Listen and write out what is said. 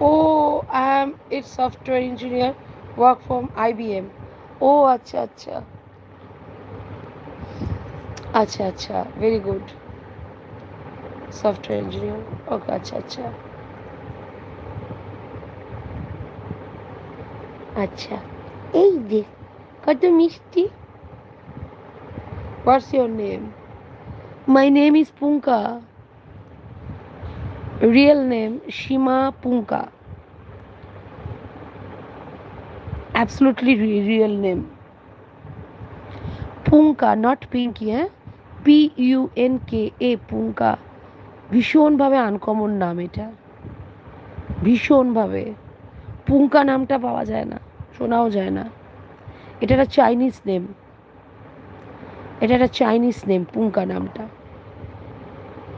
O I am it software engineer work from IBM। ও আচ্ছা আচ্ছা আচ্ছা আচ্ছা, very good. Software engineer, okay, আচ্ছা আচ্ছা আচ্ছা। এই দেখ, কত মিষ্টি। What's your name? My name is Punka. Real name Seema Punka. Absolutely real name Punka, not Pinky, হ্যাঁ, PUNKA, পুঙ্কা। ভীষণভাবে আনকমন নাম এটা, ভীষণভাবে। পুঙ্কা নামটা পাওয়া যায় না, শোনাও যায় না। এটা একটা চাইনিজ নেম, এটা একটা চাইনিজ নেম পুঙ্কা নামটা।